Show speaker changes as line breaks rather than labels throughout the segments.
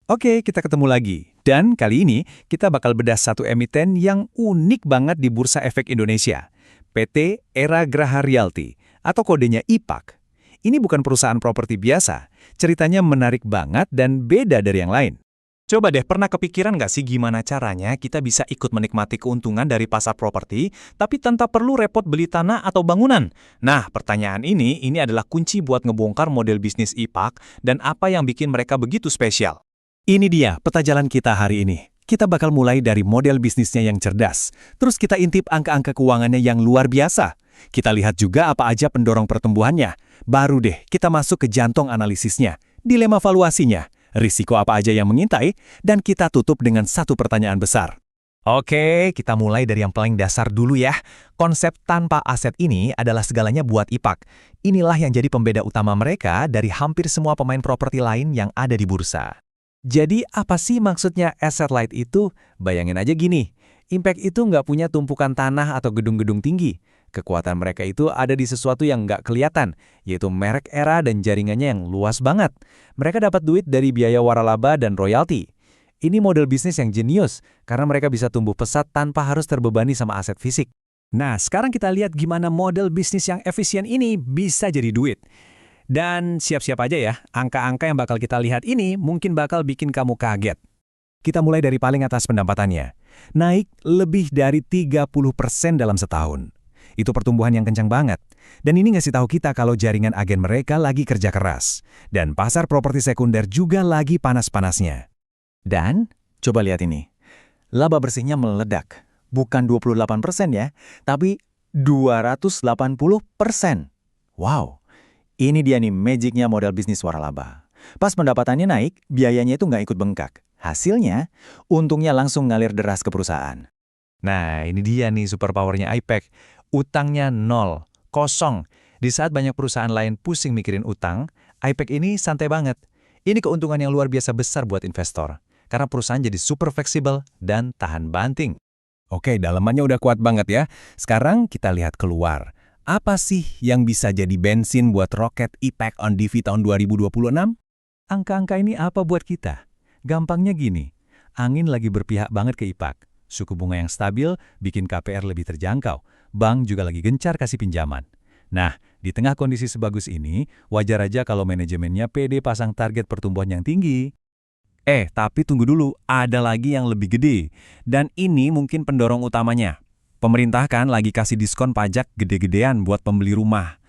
Oke, kita ketemu lagi. Dan kali ini kita bakal bedah satu emiten yang unik banget di Bursa Efek Indonesia. PT Era Graha Realty, atau kodenya IPAK. Ini bukan perusahaan properti biasa. Ceritanya menarik banget dan beda dari yang lain.
Coba deh, pernah kepikiran nggak sih gimana caranya kita bisa ikut menikmati keuntungan dari pasar properti, tapi tanpa perlu repot beli tanah atau bangunan? Nah, pertanyaan ini adalah kunci buat ngebongkar model bisnis IPAK dan apa yang bikin mereka begitu spesial.
Ini dia peta jalan kita hari ini. Kita bakal mulai dari model bisnisnya yang cerdas. Terus kita intip angka-angka keuangannya yang luar biasa. Kita lihat juga apa aja pendorong pertumbuhannya. Baru deh kita masuk ke jantung analisisnya, dilema valuasinya, risiko apa aja yang mengintai, dan kita tutup dengan satu pertanyaan besar.
Oke, kita mulai dari yang paling dasar dulu ya. Konsep tanpa aset ini adalah segalanya buat IPAK. Inilah yang jadi pembeda utama mereka dari hampir semua pemain properti lain yang ada di bursa.
Jadi apa sih maksudnya asset light itu? Bayangin aja gini, Impact itu nggak punya tumpukan tanah atau gedung-gedung tinggi. Kekuatan mereka itu ada di sesuatu yang nggak kelihatan, yaitu merek Era dan jaringannya yang luas banget. Mereka dapat duit dari biaya waralaba dan royalti. Ini model bisnis yang jenius, karena mereka bisa tumbuh pesat tanpa harus terbebani sama aset fisik. Nah, sekarang kita lihat gimana model bisnis yang efisien ini bisa jadi duit. Dan siap-siap aja ya, angka-angka yang bakal kita lihat ini mungkin bakal bikin kamu kaget. Kita mulai dari paling atas pendapatannya. Naik lebih dari 30% dalam setahun. Itu pertumbuhan yang kencang banget. Dan ini ngasih tahu kita kalau jaringan agen mereka lagi kerja keras. Dan pasar properti sekunder juga lagi panas-panasnya. Dan, coba lihat ini. Laba bersihnya meledak. Bukan 28% ya, tapi 280%. Wow. Ini dia nih magicnya model bisnis waralaba. Pas pendapatannya naik, biayanya itu nggak ikut bengkak. Hasilnya, untungnya langsung ngalir deras ke perusahaan.
Nah, ini dia nih superpowernya IPAK. Utangnya nol, kosong. Di saat banyak perusahaan lain pusing mikirin utang, IPAK ini santai banget. Ini keuntungan yang luar biasa besar buat investor. Karena perusahaan jadi super fleksibel dan tahan banting.
Oke, dalamannya udah kuat banget ya. Sekarang kita lihat keluar. Apa sih yang bisa jadi bensin buat roket IPAK on DV tahun 2026? Angka-angka ini apa buat kita? Gampangnya gini, angin lagi berpihak banget ke IPAK. Suku bunga yang stabil bikin KPR lebih terjangkau. Bank juga lagi gencar kasih pinjaman. Nah, di tengah kondisi sebagus ini, wajar aja kalau manajemennya pede pasang target pertumbuhan yang tinggi. Tapi tunggu dulu, ada lagi yang lebih gede. Dan ini mungkin pendorong utamanya. Pemerintah kan lagi kasih diskon pajak gede-gedean buat pembeli rumah.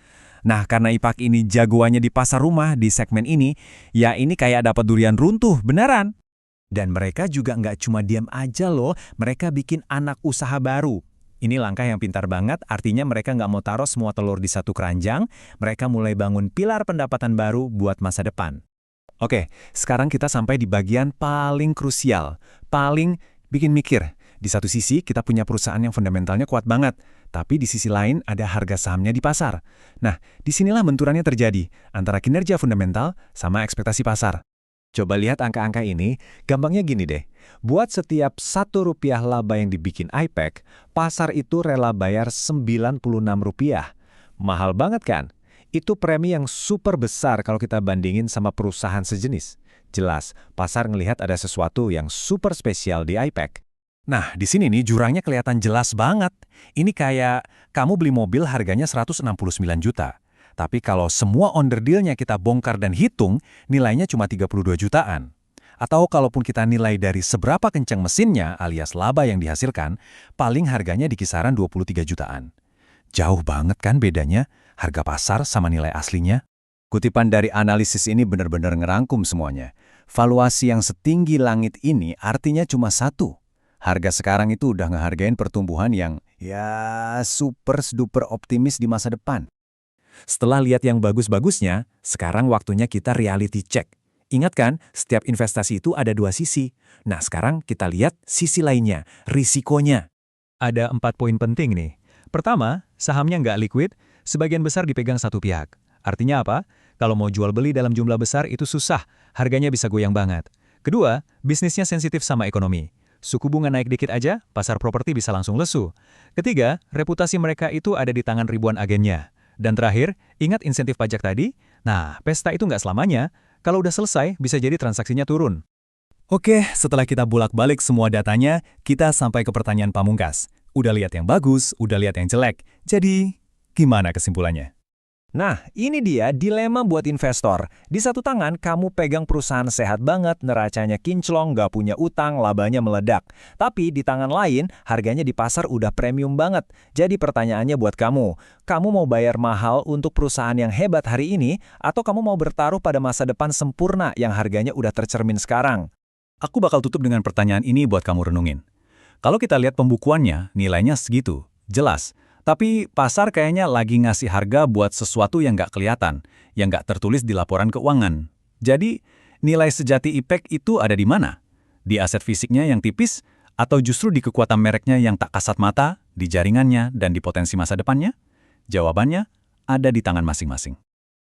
Nah, karena IPAK ini jagoannya di pasar rumah di segmen ini, ya ini kayak dapat durian runtuh, beneran. Dan mereka juga nggak cuma diam aja loh, mereka bikin anak usaha baru. Ini langkah yang pintar banget, artinya mereka nggak mau taruh semua telur di satu keranjang, mereka mulai bangun pilar pendapatan baru buat masa depan. Oke, sekarang kita sampai di bagian paling krusial, paling bikin mikir. Di satu sisi, kita punya perusahaan yang fundamentalnya kuat banget, tapi di sisi lain ada harga sahamnya di pasar. Nah, disinilah benturannya terjadi antara kinerja fundamental sama ekspektasi pasar. Coba lihat angka-angka ini, gampangnya gini deh. Buat setiap Rp1 laba yang dibikin IPAK, pasar itu rela bayar Rp96. Mahal banget kan? Itu premi yang super besar kalau kita bandingin sama perusahaan sejenis. Jelas, pasar ngelihat ada sesuatu yang super spesial di IPAK. Nah, di sini nih jurangnya kelihatan jelas banget. Ini kayak kamu beli mobil harganya 169 juta. Tapi kalau semua under deal-nya kita bongkar dan hitung, nilainya cuma 32 jutaan. Atau kalaupun kita nilai dari seberapa kencang mesinnya alias laba yang dihasilkan, paling harganya di kisaran 23 jutaan. Jauh banget kan bedanya harga pasar sama nilai aslinya? Kutipan dari analisis ini benar-benar ngerangkum semuanya. Valuasi yang setinggi langit ini artinya cuma satu. Harga sekarang itu udah ngehargain pertumbuhan yang super-duper optimis di masa depan. Setelah lihat yang bagus-bagusnya, sekarang waktunya kita reality check. Ingat kan, setiap investasi itu ada dua sisi. Nah, sekarang kita lihat sisi lainnya, risikonya. Ada 4 poin penting nih. Pertama, sahamnya nggak liquid, sebagian besar dipegang satu pihak. Artinya apa? Kalau mau jual beli dalam jumlah besar itu susah, harganya bisa goyang banget. Kedua, bisnisnya sensitif sama ekonomi. Suku bunga naik dikit aja, pasar properti bisa langsung lesu. Ketiga, reputasi mereka itu ada di tangan ribuan agennya. Dan terakhir, ingat insentif pajak tadi? Nah, pesta itu nggak selamanya. Kalau udah selesai, bisa jadi transaksinya turun. Oke, setelah kita bolak-balik semua datanya, kita sampai ke pertanyaan pamungkas. Udah lihat yang bagus, udah lihat yang jelek. Jadi, gimana kesimpulannya?
Nah, ini dia dilema buat investor. Di satu tangan, kamu pegang perusahaan sehat banget, neracanya kinclong, nggak punya utang, labanya meledak. Tapi di tangan lain, harganya di pasar udah premium banget. Jadi pertanyaannya buat kamu mau bayar mahal untuk perusahaan yang hebat hari ini, atau kamu mau bertaruh pada masa depan sempurna yang harganya udah tercermin sekarang?
Aku bakal tutup dengan pertanyaan ini buat kamu renungin. Kalau kita lihat pembukuannya, nilainya segitu, jelas. Tapi pasar kayaknya lagi ngasih harga buat sesuatu yang nggak kelihatan, yang nggak tertulis di laporan keuangan. Jadi, nilai sejati IPEC itu ada di mana? Di aset fisiknya yang tipis, atau justru di kekuatan mereknya yang tak kasat mata, di jaringannya, dan di potensi masa depannya? Jawabannya ada di tangan masing-masing.